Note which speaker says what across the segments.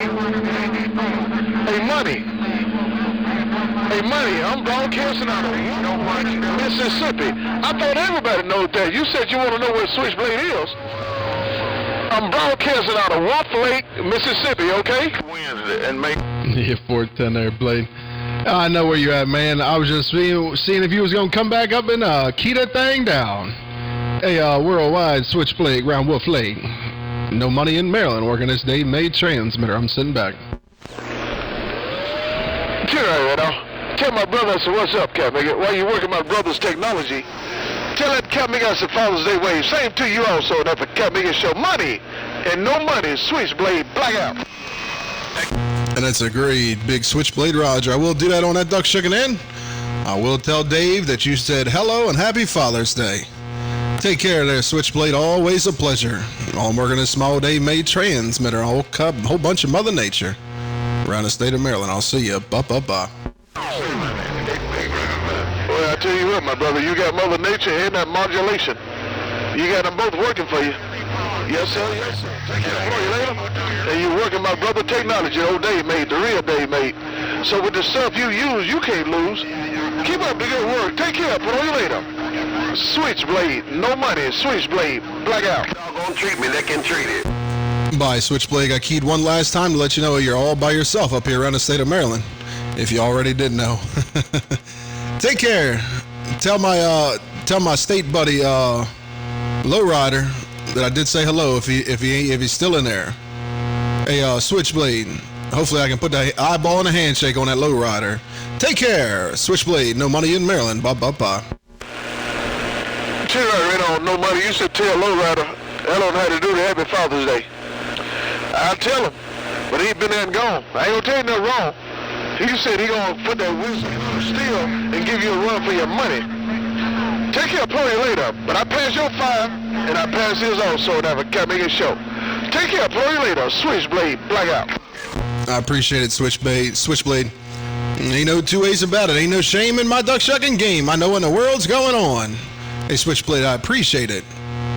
Speaker 1: Hey, Money. Hey, Money, I'm broadcasting out of Mississippi. I thought everybody knows that. You said you want to know where Switchblade is. I'm broadcasting out of Wolf Lake, Mississippi, okay? Wednesday and make.
Speaker 2: Yeah, 410 there, Blade. I know where you at, man. I was just seeing if you was going to come back up and key that thing down. Hey, worldwide Switchblade around Wolf Lake. No money in Maryland working this day made transmitter. I'm sitting back.
Speaker 1: Tell my brother I said, what's up, Captain? While you working my brother's technology, tell that Captain I said Father's Day wave. Same to you also, that for Captain show money and no money, Switchblade blackout.
Speaker 2: And that's agreed, big Switchblade Roger. I will do that on that duck chicken end. I will tell Dave that you said hello and happy Father's Day. Take care there, Switchblade. Always a pleasure. I'm working a small day made transmitter, a whole bunch of Mother Nature around the state of Maryland. I'll see you. Bye.
Speaker 1: Well, I tell you what, my brother, you got Mother Nature and that modulation. You got them both working for you. Yes, sir. Take care of you later. And you working my brother technology, old Dave made, the real Dave made. So with the stuff you use, you can't lose. Keep up the good work. Take care. Put on you later. Switchblade, no money. Switchblade, blackout. Doggone treat me, they can treat it.
Speaker 2: Bye, Switchblade. I keyed one last time to let you know you're all by yourself up here around the state of Maryland, if you already didn't know. Take care. Tell my state buddy Lowrider that I did say hello if he's still in there. Hey, Switchblade. Hopefully I can put that eyeball and a handshake on that Lowrider. Take care, Switchblade. No money in Maryland. Bye.
Speaker 1: Tell right on, no money. You should tell Lowrider hello how to do the Happy Father's Day. I'll tell him, but he been there and gone. I ain't gonna tell you nothing wrong. He said he gonna put that wisdom still and give you a run for your money. Take care, play you later. But I pass your fire and I pass his also, and I can't make it show. Take care, play you later. Switchblade, blackout.
Speaker 2: I appreciate it, Switchblade. Ain't no two ways about it. Ain't no shame in my duck shucking game. I know when the world's going on. Hey, Switchblade, I appreciate it.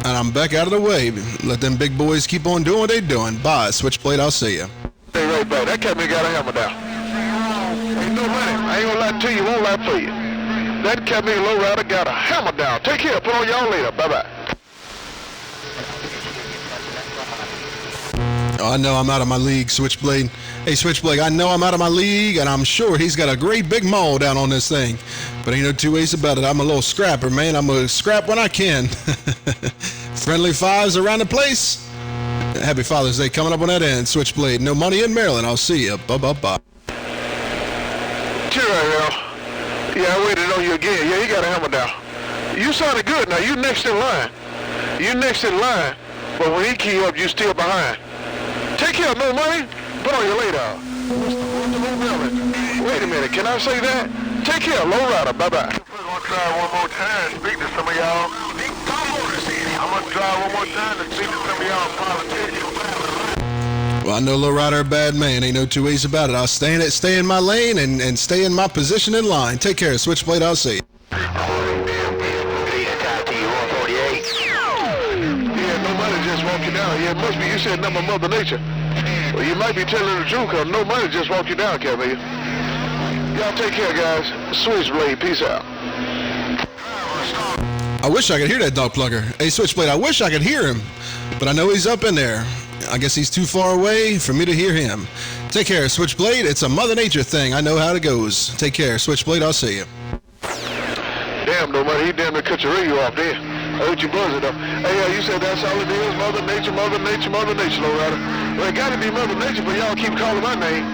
Speaker 2: And I'm back out of the way. Let them big boys keep on doing what they doing. Bye, Switchblade. I'll see you.
Speaker 1: Stay right back. That cat got a hammer down. Ain't no money. I ain't gonna lie to you. Won't lie for you. That cat Lowrider got a hammer down. Take care. Put on y'all later. Bye-bye.
Speaker 2: I know I'm out of my league, Switchblade. Hey, Switchblade, I know I'm out of my league, and I'm sure he's got a great big maul down on this thing. But ain't no two ways about it. I'm a little scrapper, man. I'm going to scrap when I can. Friendly fives around the place. Happy Father's Day coming up on that end, Switchblade. No money in Maryland. I'll see you. Bye.
Speaker 1: Cheer out, yeah, I waited on you again. Yeah, you got a hammer down. You sounded good. Now, you next in line. But when he key up, you still behind. Take care, no money. Put on your later. Wait a minute, can I say that? Take care, Lowrider. Bye-bye. I'm gonna try one more time to speak to some of y'all. I'm gonna try one more time to speak to some of y'all politicians.
Speaker 2: Well, I know Lowrider a bad man. Ain't no two ways about it. I'll stay in my lane and stay in my position in line. Take care, Switchblade. I'll see you.
Speaker 1: Yeah, it must be. You said number Mother Nature. Well, you might be telling the truth, because no money just walked you down, Cavalier. Y'all take care, guys. Switchblade, peace out.
Speaker 2: I wish I could hear that dog plugger. Hey, Switchblade, I wish I could hear him, but I know he's up in there. I guess he's too far away for me to hear him. Take care, Switchblade. It's a Mother Nature thing. I know how it goes. Take care, Switchblade. I'll see you.
Speaker 1: Damn, no money. He damn near cut your radio off there. I heard you buzzing up. Hey, you said that's all it is? Mother Nature, Lowrider. Well, it gotta be Mother Nature, but y'all keep calling my name.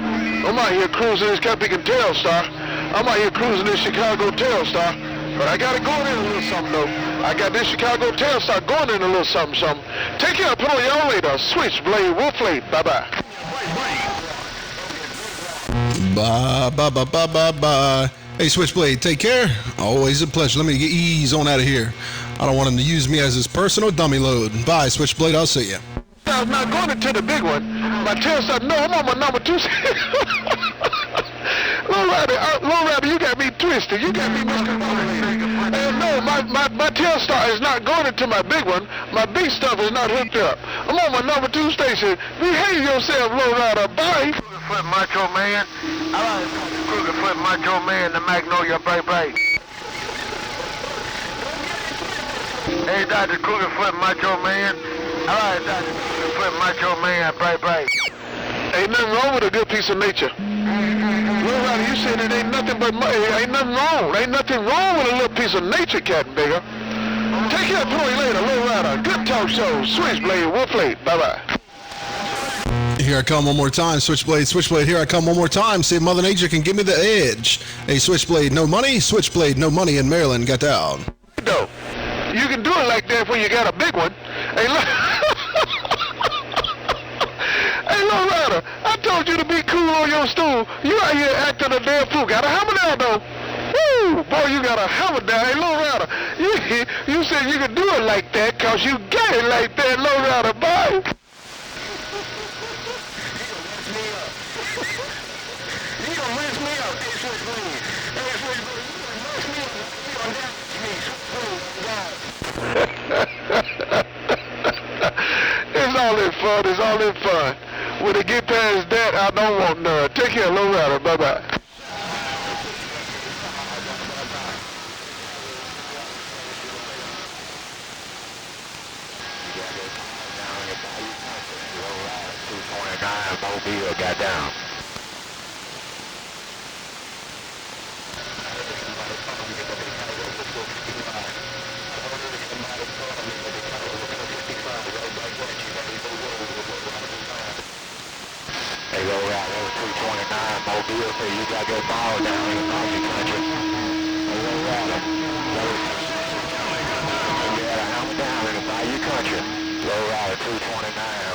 Speaker 1: I'm out here cruising this Capican Telstar. I'm out here cruising this Chicago Telstar. But I got it going in a little something, though. I got this Chicago Telstar going in a little something. Take care, put on y'all later. Switchblade, Wolflade, bye-bye.
Speaker 2: Bye. Hey, Switchblade, take care. Always a pleasure. Let me get ease on out of here. I don't want him to use me as his personal dummy load. Bye, Switchblade. I'll see you.
Speaker 1: I'm not going into the big one. My Telstar, no, I'm on my number 2. Lowrider, you got me twisted. You got me misconfused. And no, my my tail star is not going into my big one. My big stuff is not hooked up. I'm on my number 2 station. Behave yourself, low rider. Bye. Crooked foot macho man. I like crooked foot macho man, the Magnolia baby. Hey, Dr. Crooked foot macho man. I like Dr. Crooked foot macho man, baby. Ain't nothing wrong with a good piece of nature. Low rider, you said it ain't nothing but ain't nothing wrong. Ain't nothing wrong with a little piece of nature, Captain Bigger. Take care, Troy later, low rider. Good talk show. Switchblade, Wolflate. Bye-bye.
Speaker 2: Here I come one more time, Switchblade, Switchblade, here I come one more time. See if Mother Nature can give me the edge. Hey, Switchblade, no money? Switchblade, no money in Maryland, got down.
Speaker 1: No, you can do it like that when you got a big one. Hey, look. Hey, low rider, I told you to be cool on your stool. You out here acting a damn fool. Got a hammer down, though. Woo, boy, you got a hammer down. Hey, low rider, you said you could do it like that because you got it like that, low rider. Bye. It's all in fun. It's all in fun. When it get past that, I don't want none. Take care, low rider. Bye-bye. Mobile got down. Hey, go out, 229 Mobile, so you got your ball down in the country. Hey, go out. You got a hammer down in the Bayou country. Low rider 229.